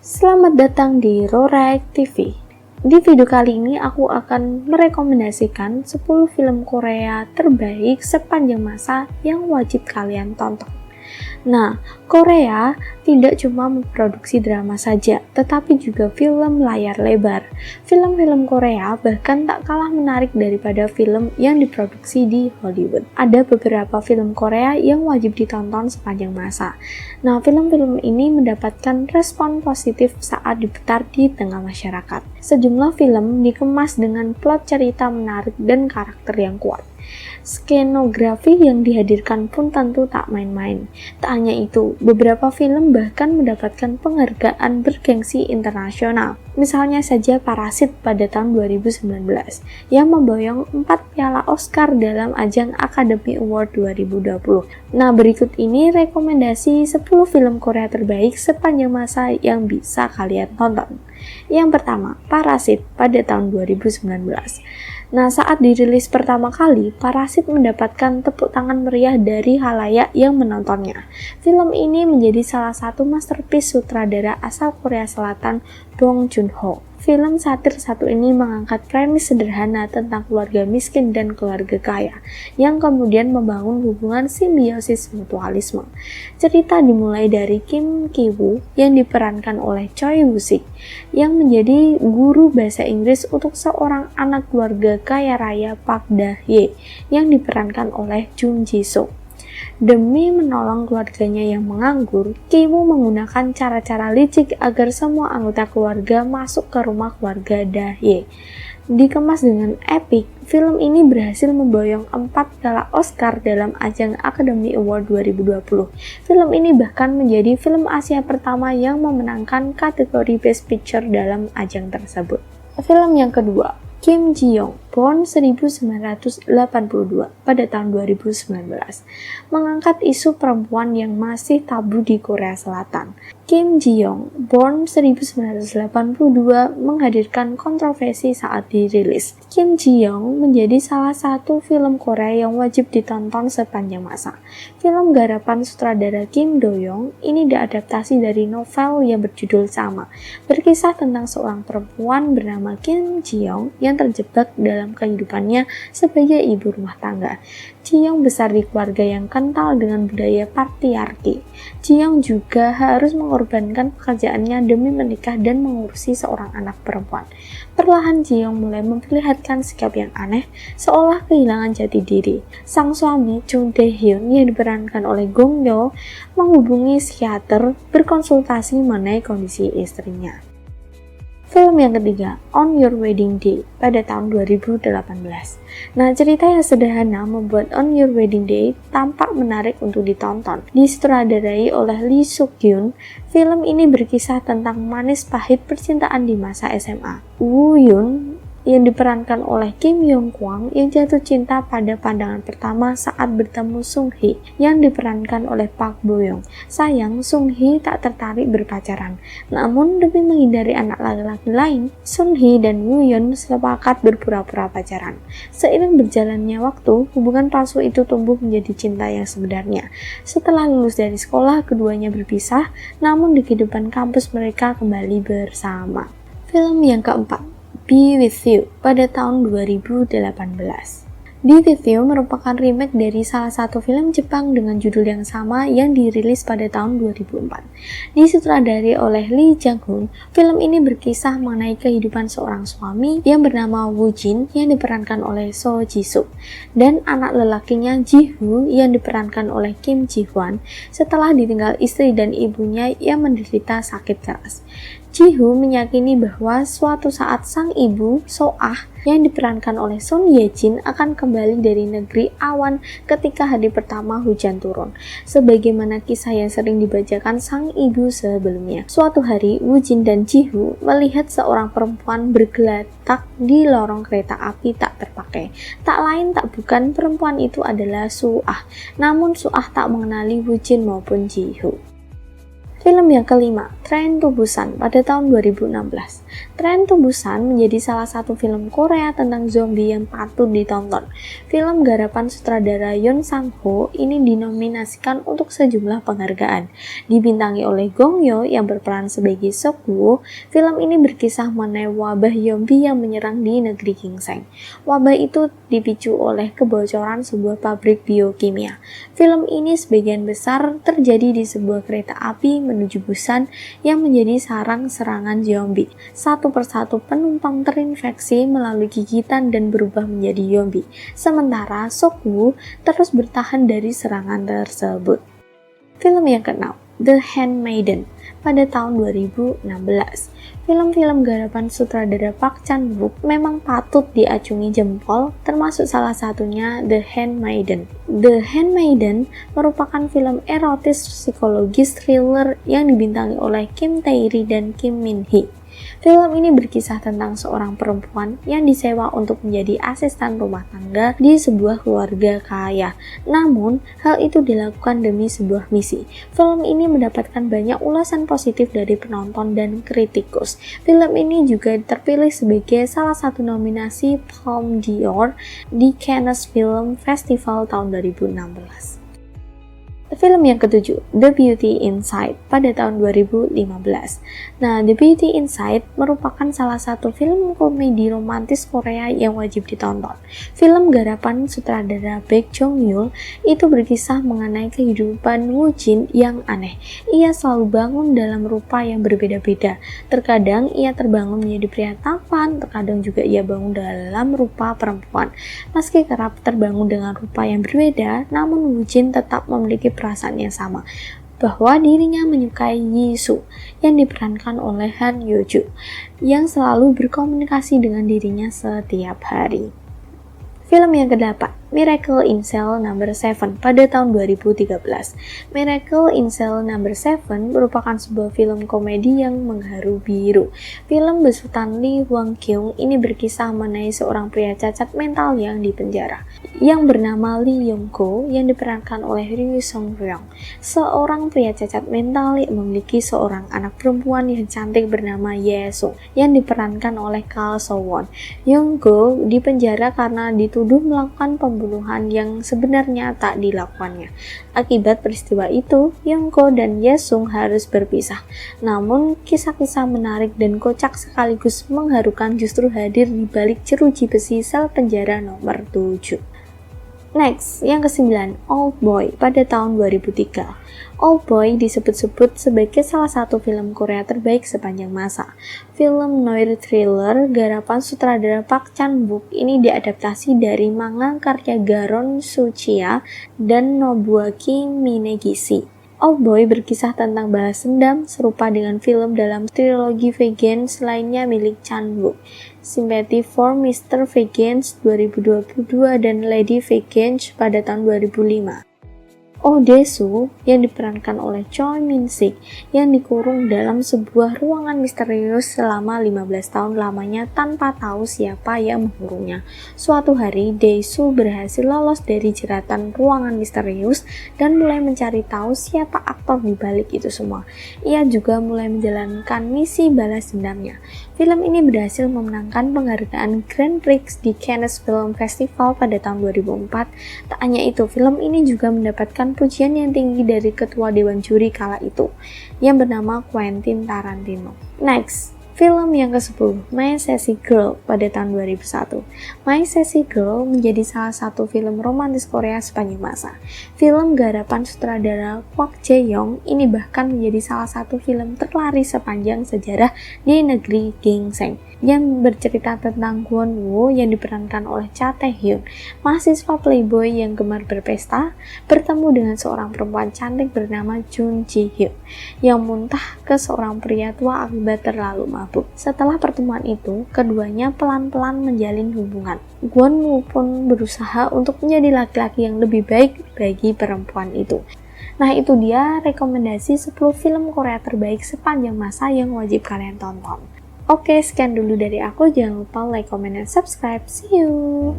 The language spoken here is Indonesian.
Selamat datang di Rorek TV. Di video kali ini aku akan merekomendasikan 10 film Korea terbaik sepanjang masa yang wajib kalian tonton. Nah, Korea tidak cuma memproduksi drama saja, tetapi juga film layar lebar. Film-film Korea bahkan tak kalah menarik daripada film yang diproduksi di Hollywood. Ada beberapa film Korea yang wajib ditonton sepanjang masa. Nah, film-film ini mendapatkan respon positif saat diputar di tengah masyarakat. Sejumlah film dikemas dengan plot cerita menarik dan karakter yang kuat. Skenografi yang dihadirkan pun tentu tak main-main. Tak hanya itu, beberapa film bahkan mendapatkan penghargaan bergengsi internasional. Misalnya saja Parasit pada tahun 2019 yang memboyong 4 piala Oscar dalam ajang Academy Award 2020. Nah, berikut ini rekomendasi 10 film Korea terbaik sepanjang masa yang bisa kalian tonton. Yang pertama, Parasit pada tahun 2019. Nah, saat dirilis pertama kali, Parasit mendapatkan tepuk tangan meriah dari khalayak yang menontonnya. Film ini menjadi salah satu masterpiece sutradara asal Korea Selatan, Bong Joon-ho. Film satir satu ini mengangkat premis sederhana tentang keluarga miskin dan keluarga kaya, yang kemudian membangun hubungan simbiosis mutualisme. Cerita dimulai dari Kim Ki-woo yang diperankan oleh Choi Woo-sik, yang menjadi guru bahasa Inggris untuk seorang anak keluarga kaya raya Park Da-hye, yang diperankan oleh Jung Ji-soo. Demi menolong keluarganya yang menganggur, Ki-woo menggunakan cara-cara licik agar semua anggota keluarga masuk ke rumah keluarga Da-hye. Dikemas dengan epik, film ini berhasil memboyong 4 piala Oscar dalam ajang Academy Award 2020. Film ini bahkan menjadi film Asia pertama yang memenangkan kategori Best Picture dalam ajang tersebut. Film yang kedua, Kim Ji-young, Born 1982 pada tahun 2019, mengangkat isu perempuan yang masih tabu di Korea Selatan. Kim Ji-young, Born 1982, menghadirkan kontroversi saat dirilis. Kim Ji-young menjadi salah satu film Korea yang wajib ditonton sepanjang masa. Film garapan sutradara Kim Do-young ini diadaptasi dari novel yang berjudul sama, berkisah tentang seorang perempuan bernama Kim Ji-young yang terjebak dalam kehidupannya sebagai ibu rumah tangga. Ji-young besar di keluarga yang kental dengan budaya patriarki. Ji-young juga harus mengorbankan pekerjaannya demi menikah dan mengurusi seorang anak perempuan. Perlahan Ji-young mulai memperlihatkan sikap yang aneh, seolah kehilangan jati diri. Sang suami, Chung Dae-hyun, yang diperankan oleh Gong Yoo, menghubungi psikiater berkonsultasi mengenai kondisi istrinya. Film yang ketiga, On Your Wedding Day pada tahun 2018. Nah, cerita yang sederhana membuat On Your Wedding Day tampak menarik untuk ditonton. Disutradarai oleh Lee Suk-gyun, film ini berkisah tentang manis pahit percintaan di masa SMA. Woo Yoon yang diperankan oleh Kim Yong Kwang yang jatuh cinta pada pandangan pertama saat bertemu Sung Hee yang diperankan oleh Park Bo Young. Sayang, Sung Hee tak tertarik berpacaran. Namun demi menghindari anak laki-laki lain, Sung Hee dan Woo Yoon sepakat berpura-pura pacaran. Seiring berjalannya waktu, hubungan palsu itu tumbuh menjadi cinta yang sebenarnya. Setelah lulus dari sekolah, keduanya berpisah, namun di kehidupan kampus mereka kembali bersama. Film yang keempat, Be With You pada tahun 2018. Be With You merupakan remake dari salah satu film Jepang dengan judul yang sama yang dirilis pada tahun 2004. Disutradari oleh Lee Jang-hoon, film ini berkisah mengenai kehidupan seorang suami yang bernama Woo Jin yang diperankan oleh So Ji-soo dan anak lelakinya Ji-hoo yang diperankan oleh Kim Ji-hwan setelah ditinggal istri dan ibunya yang menderita sakit keras. Ji-hoo meyakini bahwa suatu saat sang ibu, So-ah, yang diperankan oleh Son Ye-jin akan kembali dari negeri awan ketika hari pertama hujan turun, sebagaimana kisah yang sering dibacakan sang ibu sebelumnya. Suatu hari, Woo Jin dan Ji-hoo melihat seorang perempuan bergelatak di lorong kereta api tak terpakai. Tak lain tak bukan, perempuan itu adalah Su-ah. Namun Su-ah tak mengenali Woo Jin maupun Ji-hoo. Film yang kelima, Train to Busan pada tahun 2016. Train to Busan menjadi salah satu film Korea tentang zombie yang patut ditonton. Film garapan sutradara Yoon Sang-ho ini dinominasikan untuk sejumlah penghargaan. Dibintangi oleh Gong Yoo yang berperan sebagai Sok-woo, film ini berkisah mengenai wabah zombie yang menyerang di negeri Ginseng. Wabah itu dipicu oleh kebocoran sebuah pabrik biokimia. Film ini sebagian besar terjadi di sebuah kereta api menuju Busan yang menjadi sarang serangan zombie. Satu persatu penumpang terinfeksi melalui gigitan dan berubah menjadi zombie. Sementara Sok-woo terus bertahan dari serangan tersebut. Film yang keenam, The Handmaiden pada tahun 2016. Film-film garapan sutradara Park Chan-wook memang patut diacungi jempol, termasuk salah satunya The Handmaiden. The Handmaiden merupakan film erotis psikologis thriller yang dibintangi oleh Kim Tae-ri dan Kim Min-hee. Film ini berkisah tentang seorang perempuan yang disewa untuk menjadi asisten rumah tangga di sebuah keluarga kaya. Namun, hal itu dilakukan demi sebuah misi. Film ini mendapatkan banyak ulasan positif dari penonton dan kritikus. Film ini juga terpilih sebagai salah satu nominasi Palme d'Or di Cannes Film Festival tahun 2016. Film yang ketujuh, The Beauty Inside pada tahun 2015. Nah, The Beauty Inside merupakan salah satu film komedi romantis Korea yang wajib ditonton. Film garapan sutradara Baek Jong-yul itu berkisah mengenai kehidupan Woo Jin yang aneh. Ia selalu bangun dalam rupa yang berbeda-beda. Terkadang ia terbangun menjadi pria tampan, terkadang juga ia bangun dalam rupa perempuan. Meski kerap terbangun dengan rupa yang berbeda, namun Woo Jin tetap memiliki perasaan yang sama, bahwa dirinya menyukai Jisoo yang diperankan oleh Han Yo-joo yang selalu berkomunikasi dengan dirinya setiap hari. Film yang ke-8, Miracle in Cell No. 7 pada tahun 2013. Miracle in Cell No. 7 merupakan sebuah film komedi yang mengharu biru. Film besutan Lee Hwang Kyung ini berkisah mengenai seorang pria cacat mental yang dipenjara, yang bernama Lee Yong-go yang diperankan oleh Ryu Song-ryong. Seorang pria cacat mental yang memiliki seorang anak perempuan yang cantik bernama Ye-sung yang diperankan oleh Kang So-won. Yong-go dipenjara karena dituduh melakukan pembunuhan yang sebenarnya tak dilakukannya. Akibat peristiwa itu, Yong-go dan Ye-sung harus berpisah. Namun, kisah-kisah menarik dan kocak sekaligus mengharukan justru hadir di balik jeruji besi sel penjara nomor 7. Next, yang ke-9, Old Boy pada tahun 2003. Old Boy disebut-sebut sebagai salah satu film Korea terbaik sepanjang masa. Film noir thriller garapan sutradara Park Chan-wook ini diadaptasi dari manga karya Garon Suchiya dan Nobuaki Minegishi. Old Boy berkisah tentang balas dendam serupa dengan film dalam trilogi Vengeance lainnya milik Chan-wook, Sympathy for Mr. Vengeance 2022 dan Lady Vengeance pada tahun 2005. Oh Dae-soo yang diperankan oleh Choi Min-sik yang dikurung dalam sebuah ruangan misterius selama 15 tahun lamanya tanpa tahu siapa yang mengurungnya. Suatu hari, Dae-soo berhasil lolos dari jeratan ruangan misterius dan mulai mencari tahu siapa aktor di balik itu semua. Ia juga mulai menjalankan misi balas dendamnya. Film ini berhasil memenangkan penghargaan Grand Prix di Cannes Film Festival pada tahun 2004. Tak hanya itu, film ini juga mendapatkan pujian yang tinggi dari ketua dewan juri kala itu, yang bernama Quentin Tarantino. Next, film yang ke-10, My Sassy Girl pada tahun 2001. My Sassy Girl menjadi salah satu film romantis Korea sepanjang masa. Film garapan sutradara Kwak Jae-yong ini bahkan menjadi salah satu film terlaris sepanjang sejarah di negeri Ginseng, yang bercerita tentang Kwon-woo yang diperankan oleh Cha Tae-hyun, mahasiswa playboy yang gemar berpesta, bertemu dengan seorang perempuan cantik bernama Jun Ji-hyun yang muntah ke seorang pria tua akibat terlalu mabuk. Setelah pertemuan itu, keduanya pelan-pelan menjalin hubungan. Kwon-woo pun berusaha untuk menjadi laki-laki yang lebih baik bagi perempuan itu. Nah, itu dia rekomendasi 10 film Korea terbaik sepanjang masa yang wajib kalian tonton. Oke, sekian dulu dari aku. Jangan lupa like, comment, dan subscribe. See you!